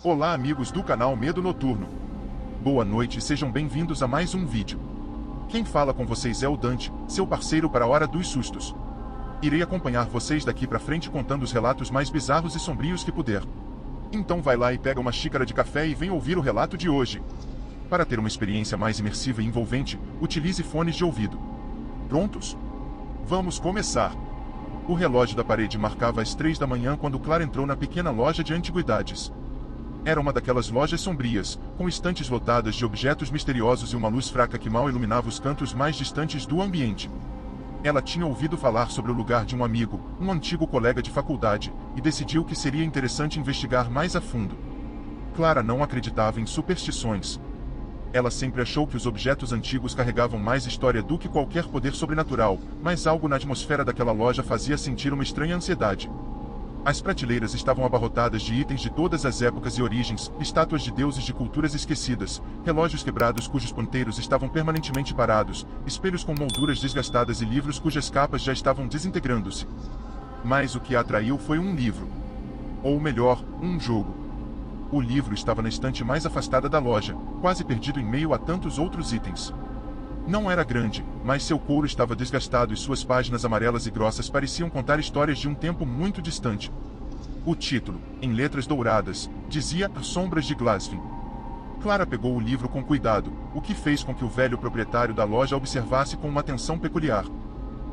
Olá amigos do canal Medo Noturno. Boa noite e sejam bem-vindos a mais um vídeo. Quem fala com vocês é o Dante, seu parceiro para a Hora dos Sustos. Irei acompanhar vocês daqui pra frente contando os relatos mais bizarros e sombrios que puder. Então vai lá e pega uma xícara de café e vem ouvir o relato de hoje. Para ter uma experiência mais imersiva e envolvente, utilize fones de ouvido. Prontos? Vamos começar! O relógio da parede marcava as 3 da manhã quando Clara entrou na pequena loja de antiguidades. Era uma daquelas lojas sombrias, com estantes lotadas de objetos misteriosos e uma luz fraca que mal iluminava os cantos mais distantes do ambiente. Ela tinha ouvido falar sobre o lugar de um amigo, um antigo colega de faculdade, e decidiu que seria interessante investigar mais a fundo. Clara não acreditava em superstições. Ela sempre achou que os objetos antigos carregavam mais história do que qualquer poder sobrenatural, mas algo na atmosfera daquela loja fazia sentir uma estranha ansiedade. As prateleiras estavam abarrotadas de itens de todas as épocas e origens, estátuas de deuses de culturas esquecidas, relógios quebrados cujos ponteiros estavam permanentemente parados, espelhos com molduras desgastadas e livros cujas capas já estavam desintegrando-se. Mas o que a atraiu foi um livro. Ou melhor, um jogo. O livro estava na estante mais afastada da loja, quase perdido em meio a tantos outros itens. Não era grande, mas seu couro estava desgastado e suas páginas amarelas e grossas pareciam contar histórias de um tempo muito distante. O título, em letras douradas, dizia As Sombras de Glasvin. Clara pegou o livro com cuidado, o que fez com que o velho proprietário da loja observasse com uma atenção peculiar.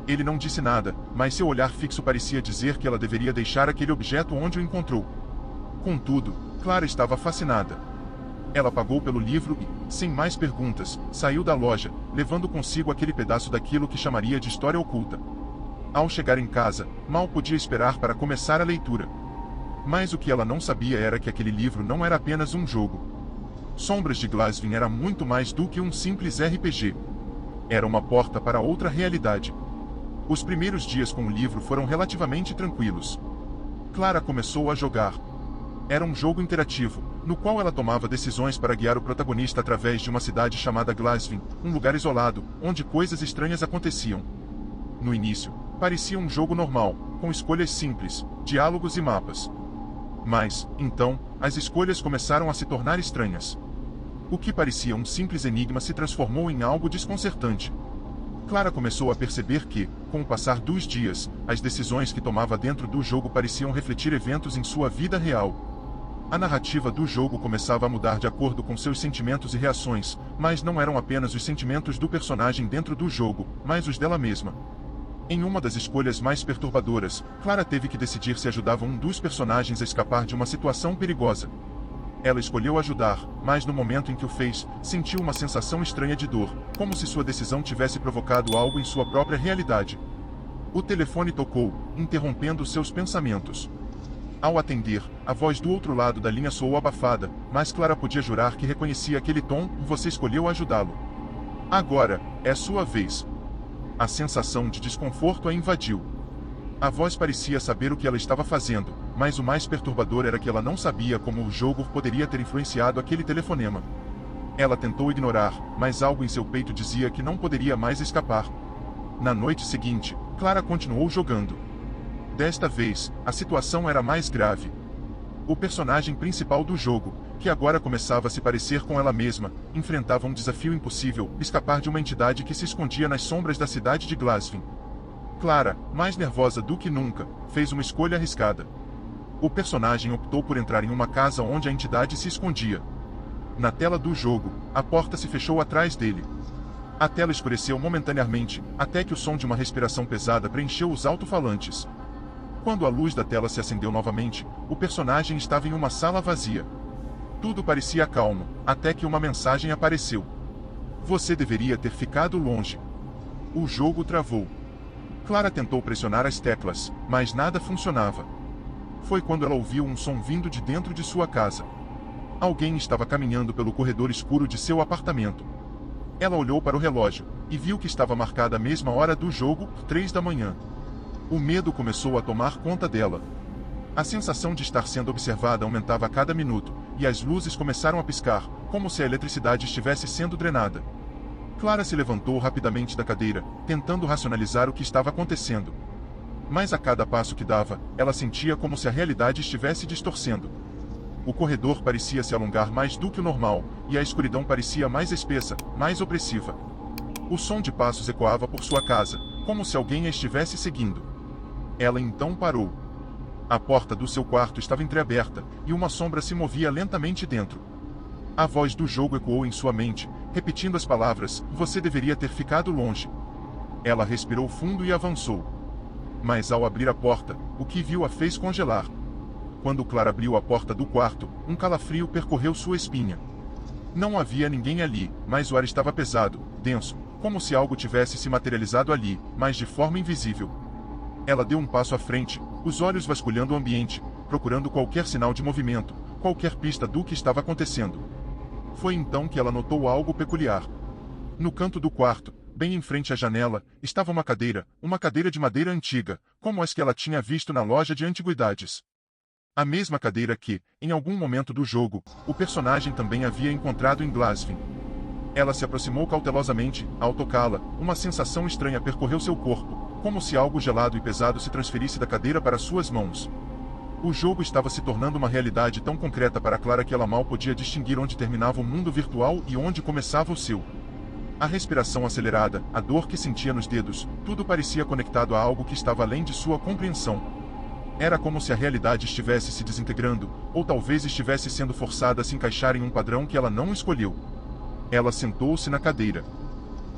Ele não disse nada, mas seu olhar fixo parecia dizer que ela deveria deixar aquele objeto onde o encontrou. Contudo, Clara estava fascinada. Ela pagou pelo livro e, sem mais perguntas, saiu da loja, levando consigo aquele pedaço daquilo que chamaria de história oculta. Ao chegar em casa, mal podia esperar para começar a leitura. Mas o que ela não sabia era que aquele livro não era apenas um jogo. Sombras de Glasvin era muito mais do que um simples RPG. Era uma porta para outra realidade. Os primeiros dias com o livro foram relativamente tranquilos. Clara começou a jogar. Era um jogo interativo, no qual ela tomava decisões para guiar o protagonista através de uma cidade chamada Glasvin, um lugar isolado, onde coisas estranhas aconteciam. No início, parecia um jogo normal, com escolhas simples, diálogos e mapas. Mas, então, as escolhas começaram a se tornar estranhas. O que parecia um simples enigma se transformou em algo desconcertante. Clara começou a perceber que, com o passar dos dias, as decisões que tomava dentro do jogo pareciam refletir eventos em sua vida real. A narrativa do jogo começava a mudar de acordo com seus sentimentos e reações, mas não eram apenas os sentimentos do personagem dentro do jogo, mas os dela mesma. Em uma das escolhas mais perturbadoras, Clara teve que decidir se ajudava um dos personagens a escapar de uma situação perigosa. Ela escolheu ajudar, mas no momento em que o fez, sentiu uma sensação estranha de dor, como se sua decisão tivesse provocado algo em sua própria realidade. O telefone tocou, interrompendo seus pensamentos. Ao atender, a voz do outro lado da linha soou abafada, mas Clara podia jurar que reconhecia aquele tom. Você escolheu ajudá-lo. Agora, é sua vez. A sensação de desconforto a invadiu. A voz parecia saber o que ela estava fazendo, mas o mais perturbador era que ela não sabia como o jogo poderia ter influenciado aquele telefonema. Ela tentou ignorar, mas algo em seu peito dizia que não poderia mais escapar. Na noite seguinte, Clara continuou jogando. Desta vez, a situação era mais grave. O personagem principal do jogo, que agora começava a se parecer com ela mesma, enfrentava um desafio impossível: escapar de uma entidade que se escondia nas sombras da cidade de Glasvin. Clara, mais nervosa do que nunca, fez uma escolha arriscada. O personagem optou por entrar em uma casa onde a entidade se escondia. Na tela do jogo, a porta se fechou atrás dele. A tela escureceu momentaneamente, até que o som de uma respiração pesada preencheu os alto-falantes. Quando a luz da tela se acendeu novamente, o personagem estava em uma sala vazia. Tudo parecia calmo, até que uma mensagem apareceu. Você deveria ter ficado longe. O jogo travou. Clara tentou pressionar as teclas, mas nada funcionava. Foi quando ela ouviu um som vindo de dentro de sua casa. Alguém estava caminhando pelo corredor escuro de seu apartamento. Ela olhou para o relógio, e viu que estava marcada a mesma hora do jogo, 3 da manhã. O medo começou a tomar conta dela. A sensação de estar sendo observada aumentava a cada minuto, e as luzes começaram a piscar, como se a eletricidade estivesse sendo drenada. Clara se levantou rapidamente da cadeira, tentando racionalizar o que estava acontecendo. Mas a cada passo que dava, ela sentia como se a realidade estivesse distorcendo. O corredor parecia se alongar mais do que o normal, e a escuridão parecia mais espessa, mais opressiva. O som de passos ecoava por sua casa, como se alguém a estivesse seguindo. Ela então parou. A porta do seu quarto estava entreaberta, e uma sombra se movia lentamente dentro. A voz do jogo ecoou em sua mente, repetindo as palavras: "Você deveria ter ficado longe." Ela respirou fundo e avançou. Mas ao abrir a porta, o que viu a fez congelar. Quando Clara abriu a porta do quarto, um calafrio percorreu sua espinha. Não havia ninguém ali, mas o ar estava pesado, denso, como se algo tivesse se materializado ali, mas de forma invisível. Ela deu um passo à frente, os olhos vasculhando o ambiente, procurando qualquer sinal de movimento, qualquer pista do que estava acontecendo. Foi então que ela notou algo peculiar. No canto do quarto, bem em frente à janela, estava uma cadeira de madeira antiga, como as que ela tinha visto na loja de antiguidades. A mesma cadeira que, em algum momento do jogo, o personagem também havia encontrado em Glasvin. Ela se aproximou cautelosamente. Ao tocá-la, uma sensação estranha percorreu seu corpo, como se algo gelado e pesado se transferisse da cadeira para suas mãos. O jogo estava se tornando uma realidade tão concreta para Clara que ela mal podia distinguir onde terminava o mundo virtual e onde começava o seu. A respiração acelerada, a dor que sentia nos dedos, tudo parecia conectado a algo que estava além de sua compreensão. Era como se a realidade estivesse se desintegrando, ou talvez estivesse sendo forçada a se encaixar em um padrão que ela não escolheu. Ela sentou-se na cadeira.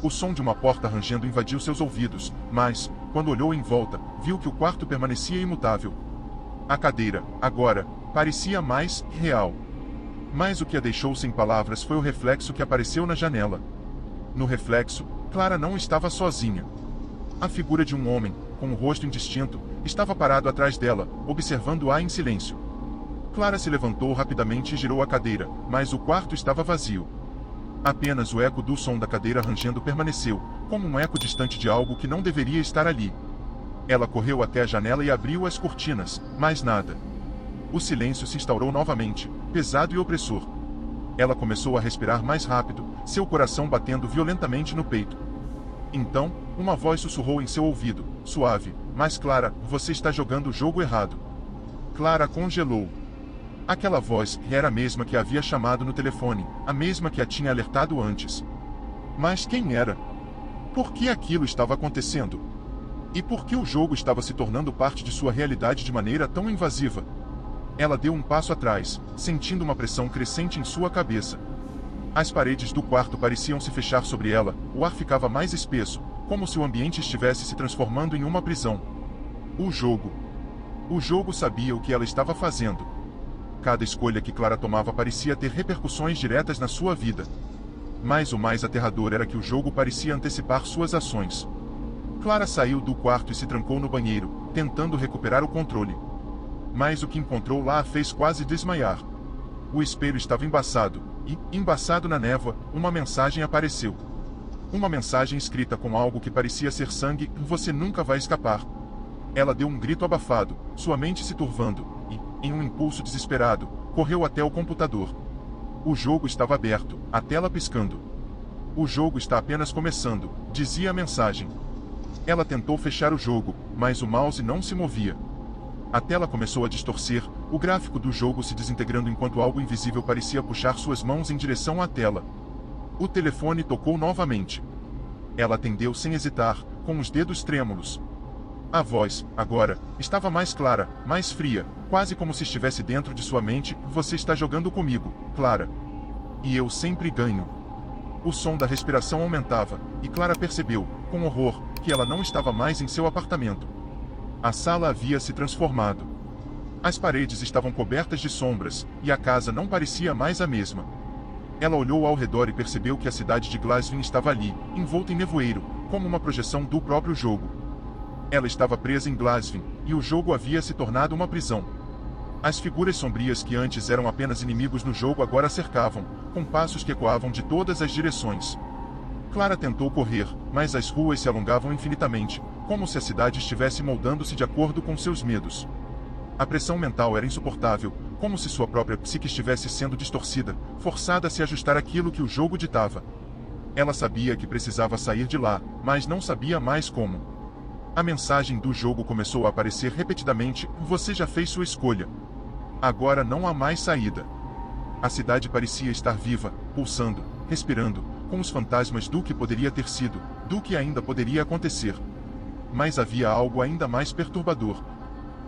O som de uma porta rangendo invadiu seus ouvidos, mas, quando olhou em volta, viu que o quarto permanecia imutável. A cadeira, agora, parecia mais real. Mas o que a deixou sem palavras foi o reflexo que apareceu na janela. No reflexo, Clara não estava sozinha. A figura de um homem, com o rosto indistinto, estava parado atrás dela, observando-a em silêncio. Clara se levantou rapidamente e girou a cadeira, mas o quarto estava vazio. Apenas o eco do som da cadeira rangendo permaneceu, como um eco distante de algo que não deveria estar ali. Ela correu até a janela e abriu as cortinas, mas nada. O silêncio se instaurou novamente, pesado e opressor. Ela começou a respirar mais rápido, seu coração batendo violentamente no peito. Então, uma voz sussurrou em seu ouvido, suave: "Mas Clara, você está jogando o jogo errado." Clara congelou. Aquela voz era a mesma que a havia chamado no telefone, a mesma que a tinha alertado antes. Mas quem era? Por que aquilo estava acontecendo? E por que o jogo estava se tornando parte de sua realidade de maneira tão invasiva? Ela deu um passo atrás, sentindo uma pressão crescente em sua cabeça. As paredes do quarto pareciam se fechar sobre ela, o ar ficava mais espesso, como se o ambiente estivesse se transformando em uma prisão. O jogo. O jogo sabia o que ela estava fazendo. Cada escolha que Clara tomava parecia ter repercussões diretas na sua vida. Mas o mais aterrador era que o jogo parecia antecipar suas ações. Clara saiu do quarto e se trancou no banheiro, tentando recuperar o controle. Mas o que encontrou lá a fez quase desmaiar. O espelho estava embaçado, e, embaçado na névoa, uma mensagem apareceu. Uma mensagem escrita com algo que parecia ser sangue: "Você nunca vai escapar." Ela deu um grito abafado, sua mente se turvando, e, em um impulso desesperado, correu até o computador. O jogo estava aberto, a tela piscando. "O jogo está apenas começando", dizia a mensagem. Ela tentou fechar o jogo, mas o mouse não se movia. A tela começou a distorcer, o gráfico do jogo se desintegrando enquanto algo invisível parecia puxar suas mãos em direção à tela. O telefone tocou novamente. Ela atendeu sem hesitar, com os dedos trêmulos. A voz, agora, estava mais clara, mais fria, quase como se estivesse dentro de sua mente: "Você está jogando comigo, Clara. E eu sempre ganho." O som da respiração aumentava, e Clara percebeu, com horror, que ela não estava mais em seu apartamento. A sala havia se transformado. As paredes estavam cobertas de sombras, e a casa não parecia mais a mesma. Ela olhou ao redor e percebeu que a cidade de Glasvin estava ali, envolta em nevoeiro, como uma projeção do próprio jogo. Ela estava presa em Glasvin, e o jogo havia se tornado uma prisão. As figuras sombrias que antes eram apenas inimigos no jogo agora a cercavam, com passos que ecoavam de todas as direções. Clara tentou correr, mas as ruas se alongavam infinitamente, como se a cidade estivesse moldando-se de acordo com seus medos. A pressão mental era insuportável, como se sua própria psique estivesse sendo distorcida, forçada a se ajustar àquilo que o jogo ditava. Ela sabia que precisava sair de lá, mas não sabia mais como. A mensagem do jogo começou a aparecer repetidamente: "Você já fez sua escolha." Agora não há mais saída. A cidade parecia estar viva, pulsando, respirando, com os fantasmas do que poderia ter sido, do que ainda poderia acontecer. Mas havia algo ainda mais perturbador.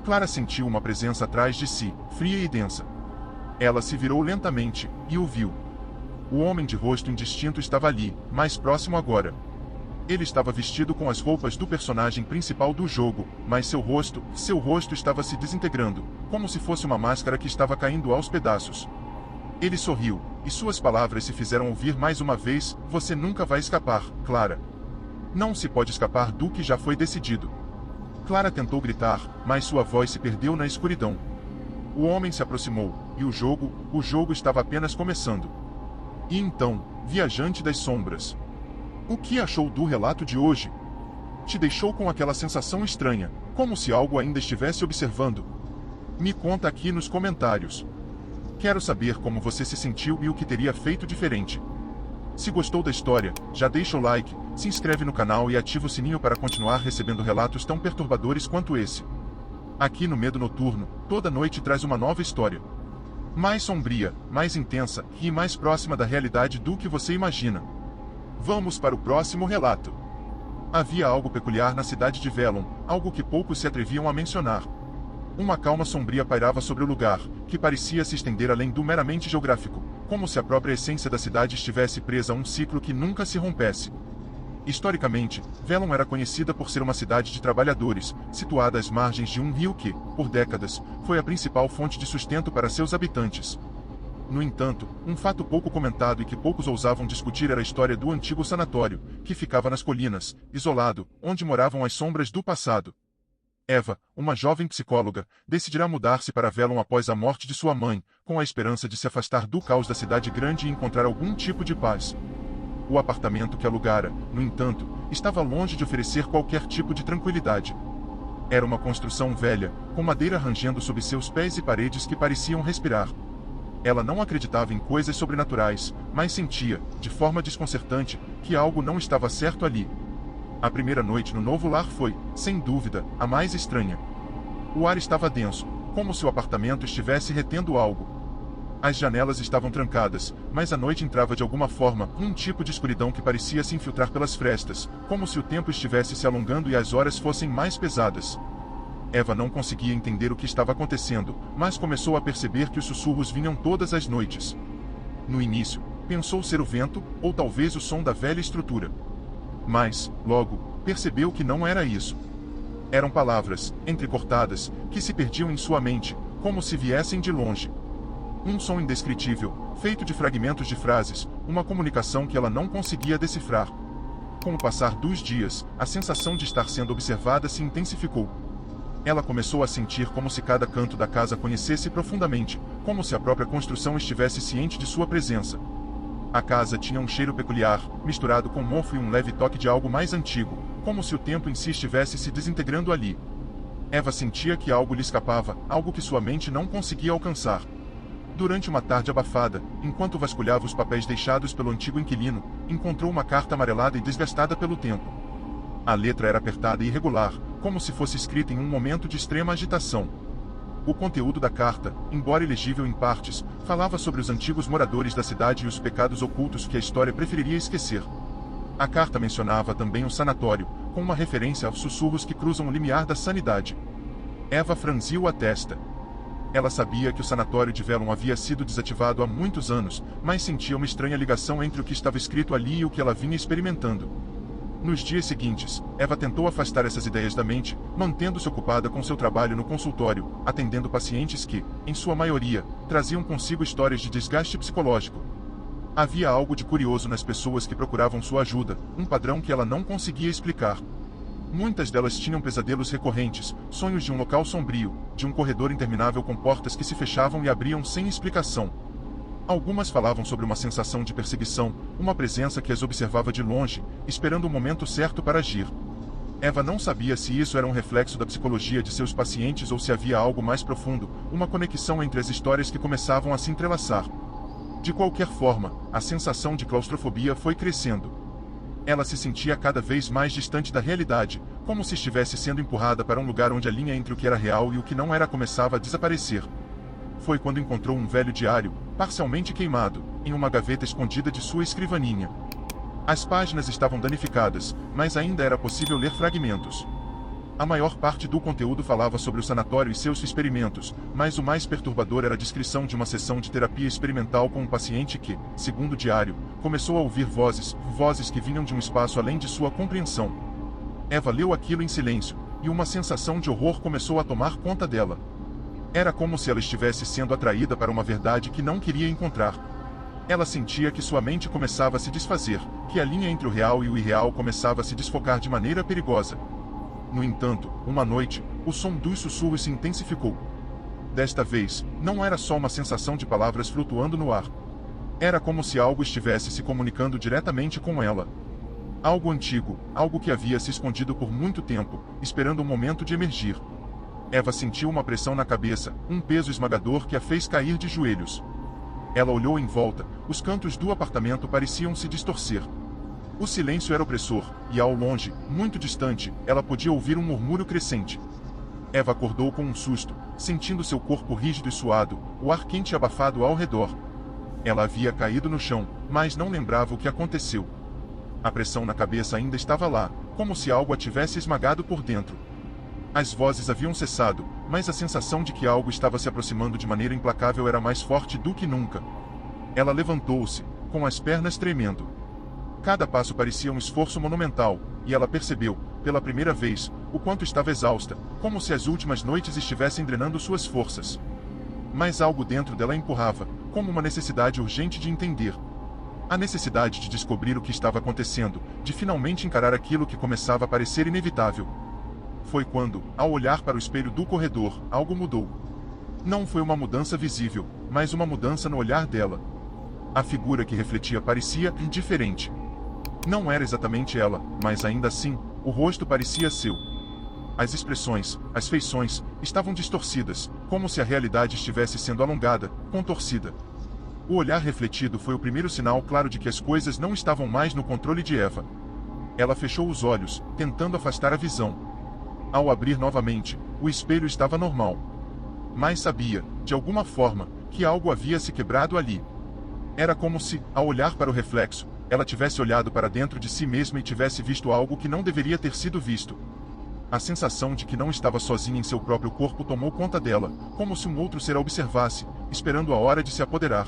Clara sentiu uma presença atrás de si, fria e densa. Ela se virou lentamente, e o viu. O homem de rosto indistinto estava ali, mais próximo agora. Ele estava vestido com as roupas do personagem principal do jogo, mas seu rosto estava se desintegrando, como se fosse uma máscara que estava caindo aos pedaços. Ele sorriu, e suas palavras se fizeram ouvir mais uma vez: "Você nunca vai escapar, Clara. Não se pode escapar do que já foi decidido." Clara tentou gritar, mas sua voz se perdeu na escuridão. O homem se aproximou, e o jogo estava apenas começando. E então, viajante das sombras, o que achou do relato de hoje? Te deixou com aquela sensação estranha, como se algo ainda estivesse observando? Me conta aqui nos comentários. Quero saber como você se sentiu e o que teria feito diferente. Se gostou da história, já deixa o like, se inscreve no canal e ativa o sininho para continuar recebendo relatos tão perturbadores quanto esse. Aqui no Medo Noturno, toda noite traz uma nova história. Mais sombria, mais intensa e mais próxima da realidade do que você imagina. Vamos para o próximo relato. Havia algo peculiar na cidade de Velon, algo que poucos se atreviam a mencionar. Uma calma sombria pairava sobre o lugar, que parecia se estender além do meramente geográfico, como se a própria essência da cidade estivesse presa a um ciclo que nunca se rompesse. Historicamente, Velon era conhecida por ser uma cidade de trabalhadores, situada às margens de um rio que, por décadas, foi a principal fonte de sustento para seus habitantes. No entanto, um fato pouco comentado e que poucos ousavam discutir era a história do antigo sanatório, que ficava nas colinas, isolado, onde moravam as sombras do passado. Eva, uma jovem psicóloga, decidirá mudar-se para Velon após a morte de sua mãe, com a esperança de se afastar do caos da cidade grande e encontrar algum tipo de paz. O apartamento que alugara, no entanto, estava longe de oferecer qualquer tipo de tranquilidade. Era uma construção velha, com madeira rangendo sob seus pés e paredes que pareciam respirar. Ela não acreditava em coisas sobrenaturais, mas sentia, de forma desconcertante, que algo não estava certo ali. A primeira noite no novo lar foi, sem dúvida, a mais estranha. O ar estava denso, como se o apartamento estivesse retendo algo. As janelas estavam trancadas, mas a noite entrava de alguma forma, um tipo de escuridão que parecia se infiltrar pelas frestas, como se o tempo estivesse se alongando e as horas fossem mais pesadas. Eva não conseguia entender o que estava acontecendo, mas começou a perceber que os sussurros vinham todas as noites. No início, pensou ser o vento, ou talvez o som da velha estrutura. Mas, logo, percebeu que não era isso. Eram palavras, entrecortadas, que se perdiam em sua mente, como se viessem de longe. Um som indescritível, feito de fragmentos de frases, uma comunicação que ela não conseguia decifrar. Com o passar dos dias, a sensação de estar sendo observada se intensificou. Ela começou a sentir como se cada canto da casa a conhecesse profundamente, como se a própria construção estivesse ciente de sua presença. A casa tinha um cheiro peculiar, misturado com mofo e um leve toque de algo mais antigo, como se o tempo em si estivesse se desintegrando ali. Eva sentia que algo lhe escapava, algo que sua mente não conseguia alcançar. Durante uma tarde abafada, enquanto vasculhava os papéis deixados pelo antigo inquilino, encontrou uma carta amarelada e desgastada pelo tempo. A letra era apertada e irregular, como se fosse escrita em um momento de extrema agitação. O conteúdo da carta, embora ilegível em partes, falava sobre os antigos moradores da cidade e os pecados ocultos que a história preferiria esquecer. A carta mencionava também o sanatório, com uma referência aos sussurros que cruzam o limiar da sanidade. Eva franziu a testa. Ela sabia que o sanatório de Velon havia sido desativado há muitos anos, mas sentia uma estranha ligação entre o que estava escrito ali e o que ela vinha experimentando. Nos dias seguintes, Eva tentou afastar essas ideias da mente, mantendo-se ocupada com seu trabalho no consultório, atendendo pacientes que, em sua maioria, traziam consigo histórias de desgaste psicológico. Havia algo de curioso nas pessoas que procuravam sua ajuda, um padrão que ela não conseguia explicar. Muitas delas tinham pesadelos recorrentes, sonhos de um local sombrio, de um corredor interminável com portas que se fechavam e abriam sem explicação. Algumas falavam sobre uma sensação de perseguição, uma presença que as observava de longe, esperando o momento certo para agir. Eva não sabia se isso era um reflexo da psicologia de seus pacientes ou se havia algo mais profundo, uma conexão entre as histórias que começavam a se entrelaçar. De qualquer forma, a sensação de claustrofobia foi crescendo. Ela se sentia cada vez mais distante da realidade, como se estivesse sendo empurrada para um lugar onde a linha entre o que era real e o que não era começava a desaparecer. foi quando encontrou um velho diário, parcialmente queimado, em uma gaveta escondida de sua escrivaninha. As páginas estavam danificadas, mas ainda era possível ler fragmentos. A maior parte do conteúdo falava sobre o sanatório e seus experimentos, mas o mais perturbador era a descrição de uma sessão de terapia experimental com um paciente que, segundo o diário, começou a ouvir vozes que vinham de um espaço além de sua compreensão. Eva leu aquilo em silêncio, e uma sensação de horror começou a tomar conta dela. Era como se ela estivesse sendo atraída para uma verdade que não queria encontrar. Ela sentia que sua mente começava a se desfazer, que a linha entre o real e o irreal começava a se desfocar de maneira perigosa. No entanto, uma noite, o som dos sussurros se intensificou. Desta vez, não era só uma sensação de palavras flutuando no ar. Era como se algo estivesse se comunicando diretamente com ela. Algo antigo, algo que havia se escondido por muito tempo, esperando um momento de emergir. Eva sentiu uma pressão na cabeça, um peso esmagador que a fez cair de joelhos. Ela olhou em volta, os cantos do apartamento pareciam se distorcer. O silêncio era opressor, e ao longe, muito distante, ela podia ouvir um murmúrio crescente. Eva acordou com um susto, sentindo seu corpo rígido e suado, o ar quente e abafado ao redor. Ela havia caído no chão, mas não lembrava o que aconteceu. A pressão na cabeça ainda estava lá, como se algo a tivesse esmagado por dentro. As vozes haviam cessado, mas a sensação de que algo estava se aproximando de maneira implacável era mais forte do que nunca. Ela levantou-se, com as pernas tremendo. Cada passo parecia um esforço monumental, e ela percebeu, pela primeira vez, o quanto estava exausta, como se as últimas noites estivessem drenando suas forças. Mas algo dentro dela empurrava, como uma necessidade urgente de entender. A necessidade de descobrir o que estava acontecendo, de finalmente encarar aquilo que começava a parecer inevitável. Foi quando, ao olhar para o espelho do corredor, algo mudou. Não foi uma mudança visível, mas uma mudança no olhar dela. A figura que refletia parecia indiferente. Não era exatamente ela, mas ainda assim, o rosto parecia seu. As expressões, as feições, estavam distorcidas, como se a realidade estivesse sendo alongada, contorcida. O olhar refletido foi o primeiro sinal claro de que as coisas não estavam mais no controle de Eva. Ela fechou os olhos, tentando afastar a visão. Ao abrir novamente, o espelho estava normal. Mas sabia, de alguma forma, que algo havia se quebrado ali. Era como se, ao olhar para o reflexo, ela tivesse olhado para dentro de si mesma e tivesse visto algo que não deveria ter sido visto. A sensação de que não estava sozinha em seu próprio corpo tomou conta dela, como se um outro ser a observasse, esperando a hora de se apoderar.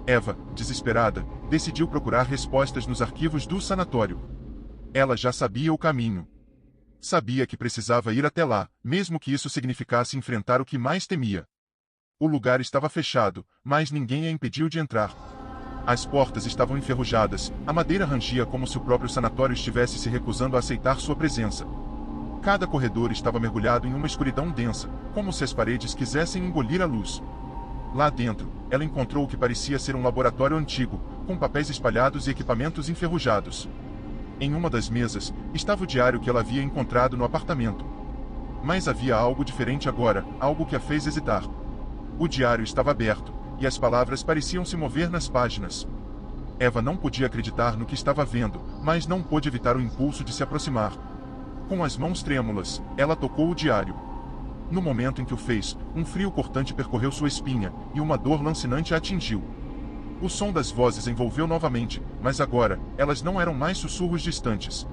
Eva, desesperada, decidiu procurar respostas nos arquivos do sanatório. Ela já sabia o caminho. Sabia que precisava ir até lá, mesmo que isso significasse enfrentar o que mais temia. O lugar estava fechado, mas ninguém a impediu de entrar. As portas estavam enferrujadas, a madeira rangia como se o próprio sanatório estivesse se recusando a aceitar sua presença. Cada corredor estava mergulhado em uma escuridão densa, como se as paredes quisessem engolir a luz. Lá dentro, ela encontrou o que parecia ser um laboratório antigo, com papéis espalhados e equipamentos enferrujados. Em uma das mesas, estava o diário que ela havia encontrado no apartamento. Mas havia algo diferente agora, algo que a fez hesitar. O diário estava aberto, e as palavras pareciam se mover nas páginas. Eva não podia acreditar no que estava vendo, mas não pôde evitar o impulso de se aproximar. Com as mãos trêmulas, ela tocou o diário. No momento em que o fez, um frio cortante percorreu sua espinha, e uma dor lancinante a atingiu. O som das vozes envolveu novamente, mas agora, elas não eram mais sussurros distantes.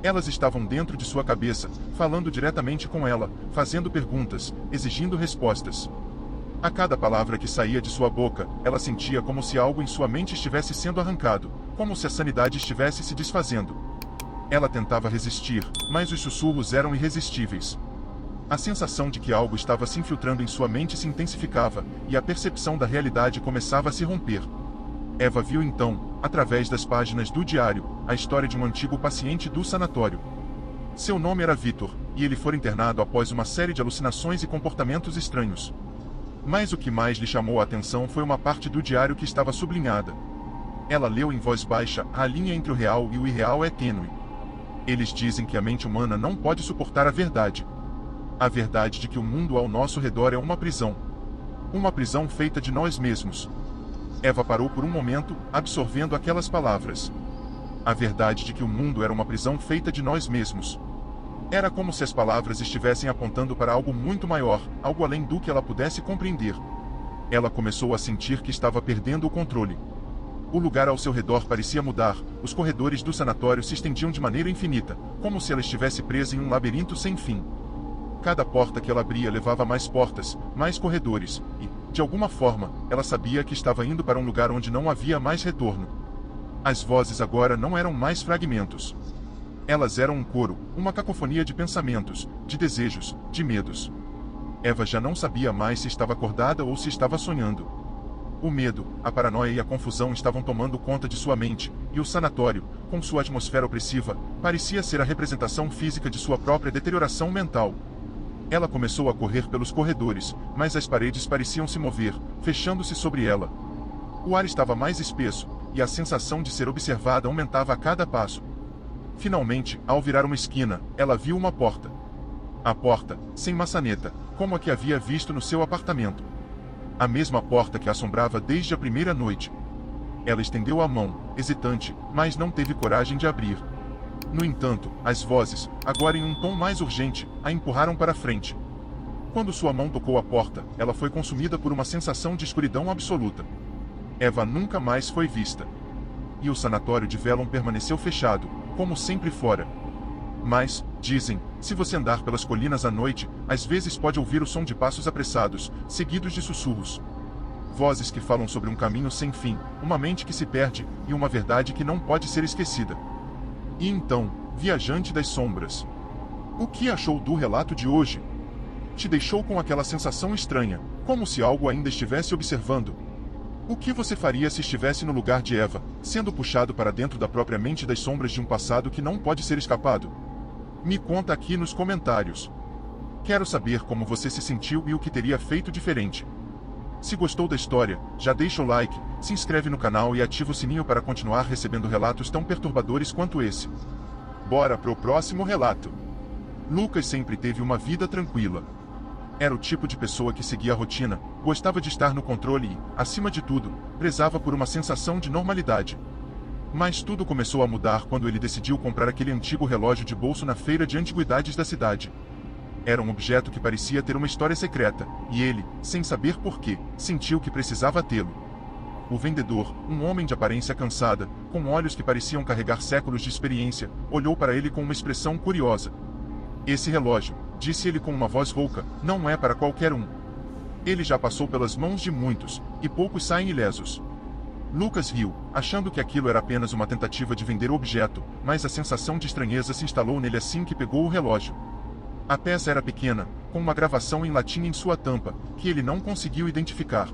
Elas estavam dentro de sua cabeça, falando diretamente com ela, fazendo perguntas, exigindo respostas. A cada palavra que saía de sua boca, ela sentia como se algo em sua mente estivesse sendo arrancado, como se a sanidade estivesse se desfazendo. Ela tentava resistir, mas os sussurros eram irresistíveis. A sensação de que algo estava se infiltrando em sua mente se intensificava, e a percepção da realidade começava a se romper. Eva viu então, através das páginas do diário, a história de um antigo paciente do sanatório. Seu nome era Victor, e ele foi internado após uma série de alucinações e comportamentos estranhos. Mas o que mais lhe chamou a atenção foi uma parte do diário que estava sublinhada. Ela leu em voz baixa: a linha entre o real e o irreal é tênue. Eles dizem que a mente humana não pode suportar a verdade. A verdade de que o mundo ao nosso redor é uma prisão. Uma prisão feita de nós mesmos. Eva parou por um momento, absorvendo aquelas palavras. A verdade de que o mundo era uma prisão feita de nós mesmos. Era como se as palavras estivessem apontando para algo muito maior, algo além do que ela pudesse compreender. Ela começou a sentir que estava perdendo o controle. O lugar ao seu redor parecia mudar, os corredores do sanatório se estendiam de maneira infinita, como se ela estivesse presa em um labirinto sem fim. Cada porta que ela abria levava a mais portas, mais corredores, e, de alguma forma, ela sabia que estava indo para um lugar onde não havia mais retorno. As vozes agora não eram mais fragmentos. Elas eram um coro, uma cacofonia de pensamentos, de desejos, de medos. Eva já não sabia mais se estava acordada ou se estava sonhando. O medo, a paranoia e a confusão estavam tomando conta de sua mente, e o sanatório, com sua atmosfera opressiva, parecia ser a representação física de sua própria deterioração mental. Ela começou a correr pelos corredores, mas as paredes pareciam se mover, fechando-se sobre ela. O ar estava mais espesso, e a sensação de ser observada aumentava a cada passo. Finalmente, ao virar uma esquina, ela viu uma porta. A porta, sem maçaneta, como a que havia visto no seu apartamento. A mesma porta que a assombrava desde a primeira noite. Ela estendeu a mão, hesitante, mas não teve coragem de abrir. No entanto, as vozes, agora em um tom mais urgente, a empurraram para frente. Quando sua mão tocou a porta, ela foi consumida por uma sensação de escuridão absoluta. Eva nunca mais foi vista. E o sanatório de Velon permaneceu fechado, como sempre fora. Mas, dizem, se você andar pelas colinas à noite, às vezes pode ouvir o som de passos apressados, seguidos de sussurros. Vozes que falam sobre um caminho sem fim, uma mente que se perde, e uma verdade que não pode ser esquecida. E então, viajante das sombras, o que achou do relato de hoje? Te deixou com aquela sensação estranha, como se algo ainda estivesse observando? O que você faria se estivesse no lugar de Eva, sendo puxado para dentro da própria mente das sombras de um passado que não pode ser escapado? Me conta aqui nos comentários. Quero saber como você se sentiu e o que teria feito diferente. Se gostou da história, já deixa o like, se inscreve no canal e ativa o sininho para continuar recebendo relatos tão perturbadores quanto esse. Bora pro próximo relato. Lucas sempre teve uma vida tranquila. Era o tipo de pessoa que seguia a rotina, gostava de estar no controle e, acima de tudo, prezava por uma sensação de normalidade. Mas tudo começou a mudar quando ele decidiu comprar aquele antigo relógio de bolso na feira de antiguidades da cidade. Era um objeto que parecia ter uma história secreta, e ele, sem saber porquê, sentiu que precisava tê-lo. O vendedor, um homem de aparência cansada, com olhos que pareciam carregar séculos de experiência, olhou para ele com uma expressão curiosa. Esse relógio, disse ele com uma voz rouca, não é para qualquer um. Ele já passou pelas mãos de muitos, e poucos saem ilesos. Lucas riu, achando que aquilo era apenas uma tentativa de vender o objeto, mas a sensação de estranheza se instalou nele assim que pegou o relógio. A peça era pequena, com uma gravação em latim em sua tampa, que ele não conseguiu identificar.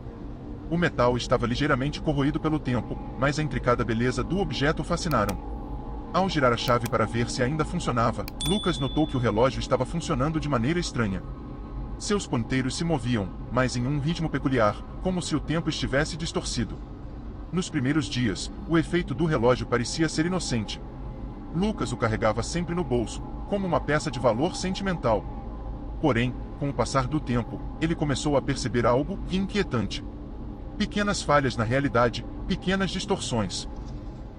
O metal estava ligeiramente corroído pelo tempo, mas a intricada beleza do objeto o fascinaram. Ao girar a chave para ver se ainda funcionava, Lucas notou que o relógio estava funcionando de maneira estranha. Seus ponteiros se moviam, mas em um ritmo peculiar, como se o tempo estivesse distorcido. Nos primeiros dias, o efeito do relógio parecia ser inocente. Lucas o carregava sempre no bolso, como uma peça de valor sentimental. Porém, com o passar do tempo, ele começou a perceber algo inquietante. Pequenas falhas na realidade, pequenas distorções.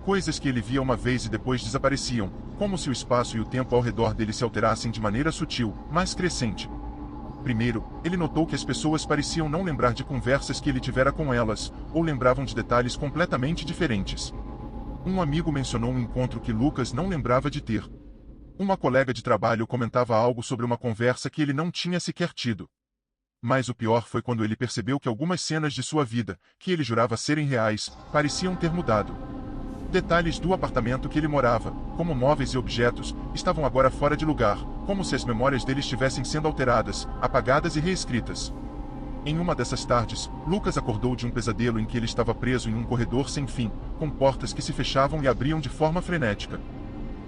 Coisas que ele via uma vez e depois desapareciam, como se o espaço e o tempo ao redor dele se alterassem de maneira sutil, mas crescente. Primeiro, ele notou que as pessoas pareciam não lembrar de conversas que ele tivera com elas, ou lembravam de detalhes completamente diferentes. Um amigo mencionou um encontro que Lucas não lembrava de ter. Uma colega de trabalho comentava algo sobre uma conversa que ele não tinha sequer tido. Mas o pior foi quando ele percebeu que algumas cenas de sua vida, que ele jurava serem reais, pareciam ter mudado. Detalhes do apartamento que ele morava, como móveis e objetos, estavam agora fora de lugar, como se as memórias dele estivessem sendo alteradas, apagadas e reescritas. Em uma dessas tardes, Lucas acordou de um pesadelo em que ele estava preso em um corredor sem fim, com portas que se fechavam e abriam de forma frenética.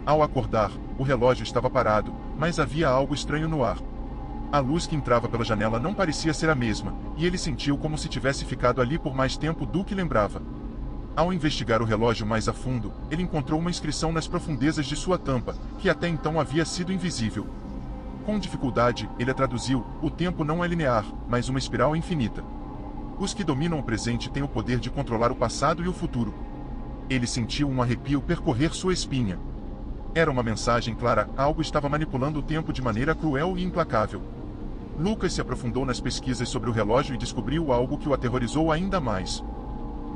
Ao acordar, o relógio estava parado, mas havia algo estranho no ar. A luz que entrava pela janela não parecia ser a mesma, e ele sentiu como se tivesse ficado ali por mais tempo do que lembrava. Ao investigar o relógio mais a fundo, ele encontrou uma inscrição nas profundezas de sua tampa, que até então havia sido invisível. Com dificuldade, ele a traduziu: o tempo não é linear, mas uma espiral infinita. Os que dominam o presente têm o poder de controlar o passado e o futuro. Ele sentiu um arrepio percorrer sua espinha. Era uma mensagem clara, algo estava manipulando o tempo de maneira cruel e implacável. Lucas se aprofundou nas pesquisas sobre o relógio e descobriu algo que o aterrorizou ainda mais.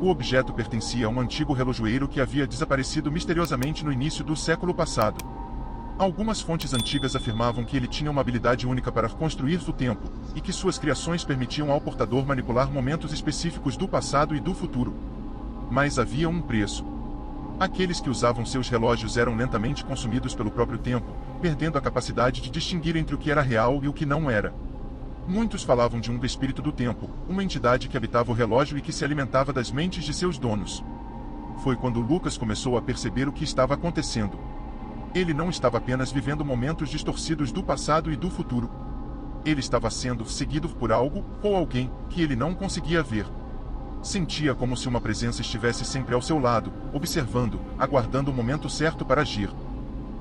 O objeto pertencia a um antigo relojoeiro que havia desaparecido misteriosamente no início do século passado. Algumas fontes antigas afirmavam que ele tinha uma habilidade única para construir o tempo, e que suas criações permitiam ao portador manipular momentos específicos do passado e do futuro. Mas havia um preço. Aqueles que usavam seus relógios eram lentamente consumidos pelo próprio tempo, perdendo a capacidade de distinguir entre o que era real e o que não era. Muitos falavam de um espírito do tempo, uma entidade que habitava o relógio e que se alimentava das mentes de seus donos. Foi quando Lucas começou a perceber o que estava acontecendo. Ele não estava apenas vivendo momentos distorcidos do passado e do futuro. Ele estava sendo seguido por algo, ou alguém, que ele não conseguia ver. Sentia como se uma presença estivesse sempre ao seu lado, observando, aguardando o momento certo para agir.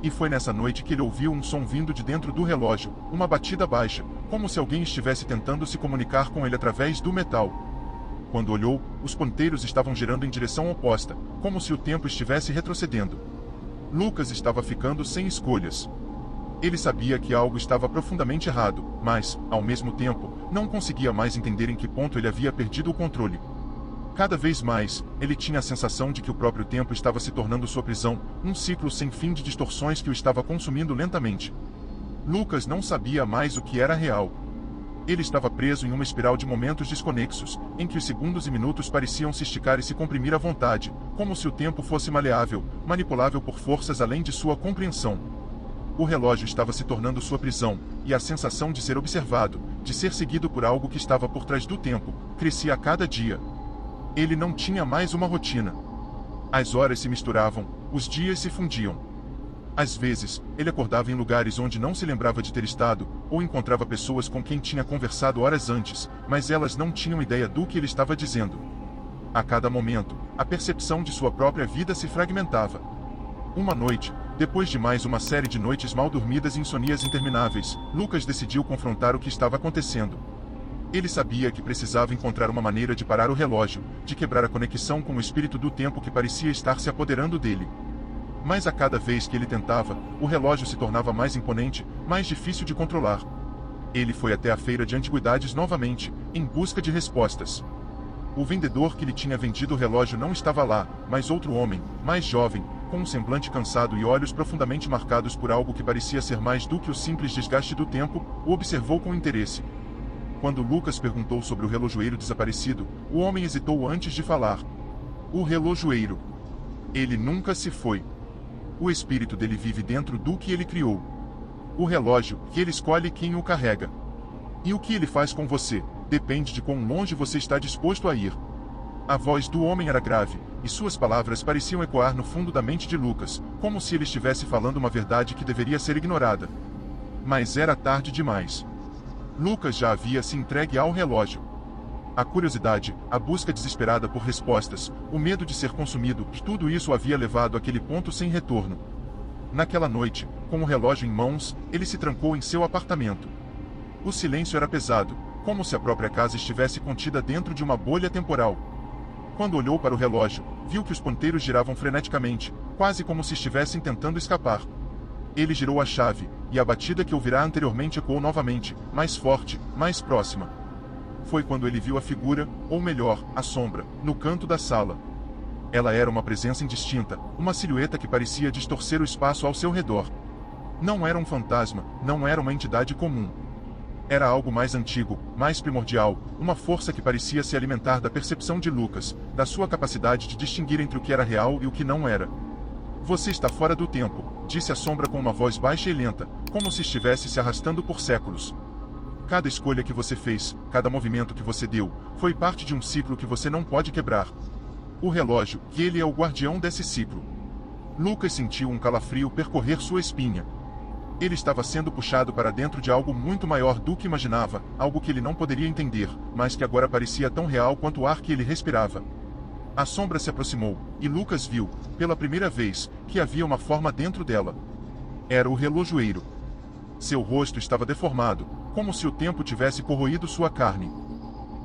E foi nessa noite que ele ouviu um som vindo de dentro do relógio, uma batida baixa, como se alguém estivesse tentando se comunicar com ele através do metal. Quando olhou, os ponteiros estavam girando em direção oposta, como se o tempo estivesse retrocedendo. Lucas estava ficando sem escolhas. Ele sabia que algo estava profundamente errado, mas, ao mesmo tempo, não conseguia mais entender em que ponto ele havia perdido o controle. Cada vez mais, ele tinha a sensação de que o próprio tempo estava se tornando sua prisão, um ciclo sem fim de distorções que o estava consumindo lentamente. Lucas não sabia mais o que era real. Ele estava preso em uma espiral de momentos desconexos, em que os segundos e minutos pareciam se esticar e se comprimir à vontade, como se o tempo fosse maleável, manipulável por forças além de sua compreensão. O relógio estava se tornando sua prisão, e a sensação de ser observado, de ser seguido por algo que estava por trás do tempo, crescia a cada dia. Ele não tinha mais uma rotina. As horas se misturavam, os dias se fundiam. Às vezes, ele acordava em lugares onde não se lembrava de ter estado, ou encontrava pessoas com quem tinha conversado horas antes, mas elas não tinham ideia do que ele estava dizendo. A cada momento, a percepção de sua própria vida se fragmentava. Uma noite, depois de mais uma série de noites mal dormidas e insonias intermináveis, Lucas decidiu confrontar o que estava acontecendo. Ele sabia que precisava encontrar uma maneira de parar o relógio, de quebrar a conexão com o espírito do tempo que parecia estar se apoderando dele. Mas a cada vez que ele tentava, o relógio se tornava mais imponente, mais difícil de controlar. Ele foi até a feira de antiguidades novamente, em busca de respostas. O vendedor que lhe tinha vendido o relógio não estava lá, mas outro homem, mais jovem, com um semblante cansado e olhos profundamente marcados por algo que parecia ser mais do que o simples desgaste do tempo, o observou com interesse. Quando Lucas perguntou sobre o relojoeiro desaparecido, o homem hesitou antes de falar. O relojoeiro. Ele nunca se foi. O espírito dele vive dentro do que ele criou. O relógio, que ele escolhe quem o carrega. E o que ele faz com você, depende de quão longe você está disposto a ir. A voz do homem era grave, e suas palavras pareciam ecoar no fundo da mente de Lucas, como se ele estivesse falando uma verdade que deveria ser ignorada. Mas era tarde demais. Lucas já havia se entregue ao relógio. A curiosidade, a busca desesperada por respostas, o medo de ser consumido, tudo isso o havia levado àquele ponto sem retorno. Naquela noite, com o relógio em mãos, ele se trancou em seu apartamento. O silêncio era pesado, como se a própria casa estivesse contida dentro de uma bolha temporal. Quando olhou para o relógio, viu que os ponteiros giravam freneticamente, quase como se estivessem tentando escapar. Ele girou a chave, e a batida que ouvirá anteriormente ecoou novamente, mais forte, mais próxima. Foi quando ele viu a figura, ou melhor, a sombra, no canto da sala. Ela era uma presença indistinta, uma silhueta que parecia distorcer o espaço ao seu redor. Não era um fantasma, não era uma entidade comum. Era algo mais antigo, mais primordial, uma força que parecia se alimentar da percepção de Lucas, da sua capacidade de distinguir entre o que era real e o que não era. Você está fora do tempo, disse a sombra com uma voz baixa e lenta, como se estivesse se arrastando por séculos. Cada escolha que você fez, cada movimento que você deu, foi parte de um ciclo que você não pode quebrar. O relógio, que ele é o guardião desse ciclo. Lucas sentiu um calafrio percorrer sua espinha. Ele estava sendo puxado para dentro de algo muito maior do que imaginava, algo que ele não poderia entender, mas que agora parecia tão real quanto o ar que ele respirava. A sombra se aproximou, e Lucas viu, pela primeira vez, que havia uma forma dentro dela. Era o relojoeiro. Seu rosto estava deformado, como se o tempo tivesse corroído sua carne.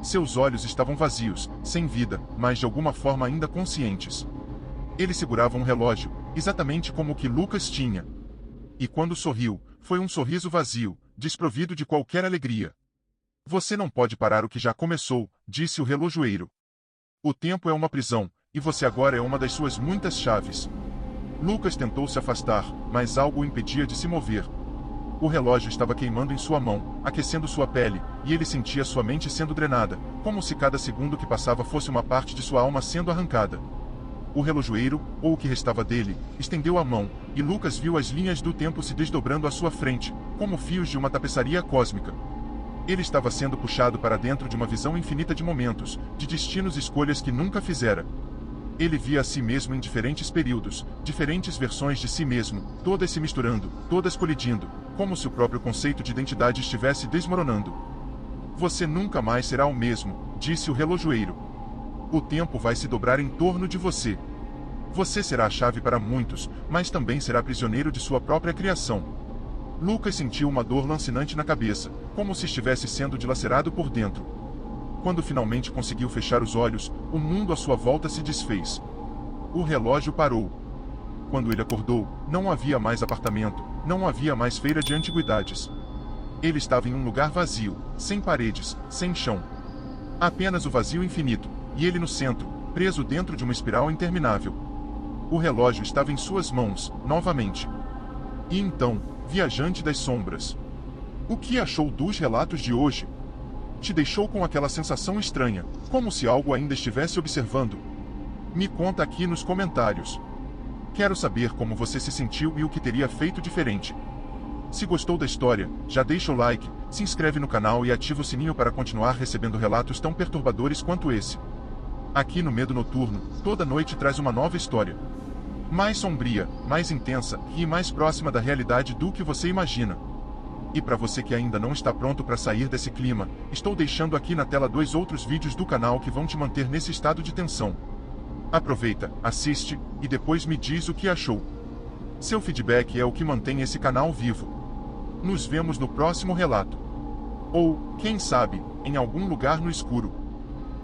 Seus olhos estavam vazios, sem vida, mas de alguma forma ainda conscientes. Ele segurava um relógio, exatamente como o que Lucas tinha. E quando sorriu, foi um sorriso vazio, desprovido de qualquer alegria. Você não pode parar o que já começou, disse o relojoeiro. O tempo é uma prisão, e você agora é uma das suas muitas chaves. Lucas tentou se afastar, mas algo o impedia de se mover. O relógio estava queimando em sua mão, aquecendo sua pele, e ele sentia sua mente sendo drenada, como se cada segundo que passava fosse uma parte de sua alma sendo arrancada. O relojoeiro, ou o que restava dele, estendeu a mão, e Lucas viu as linhas do tempo se desdobrando à sua frente, como fios de uma tapeçaria cósmica. Ele estava sendo puxado para dentro de uma visão infinita de momentos, de destinos e escolhas que nunca fizera. Ele via a si mesmo em diferentes períodos, diferentes versões de si mesmo, todas se misturando, todas colidindo, como se o próprio conceito de identidade estivesse desmoronando. Você nunca mais será o mesmo, disse o relojoeiro. O tempo vai se dobrar em torno de você. Você será a chave para muitos, mas também será prisioneiro de sua própria criação. Lucas sentiu uma dor lancinante na cabeça, como se estivesse sendo dilacerado por dentro. Quando finalmente conseguiu fechar os olhos, o mundo à sua volta se desfez. O relógio parou. Quando ele acordou, não havia mais apartamento, não havia mais feira de antiguidades. Ele estava em um lugar vazio, sem paredes, sem chão. Apenas o vazio infinito, e ele no centro, preso dentro de uma espiral interminável. O relógio estava em suas mãos, novamente. E então, viajante das sombras. O que achou dos relatos de hoje? Te deixou com aquela sensação estranha, como se algo ainda estivesse observando? Me conta aqui nos comentários. Quero saber como você se sentiu e o que teria feito diferente. Se gostou da história, já deixa o like, se inscreve no canal e ativa o sininho para continuar recebendo relatos tão perturbadores quanto esse. Aqui no Medo Noturno, toda noite traz uma nova história. Mais sombria, mais intensa e mais próxima da realidade do que você imagina. E para você que ainda não está pronto para sair desse clima, estou deixando aqui na tela 2 outros vídeos do canal que vão te manter nesse estado de tensão. Aproveita, assiste, e depois me diz o que achou. Seu feedback é o que mantém esse canal vivo. Nos vemos no próximo relato. Ou, quem sabe, em algum lugar no escuro.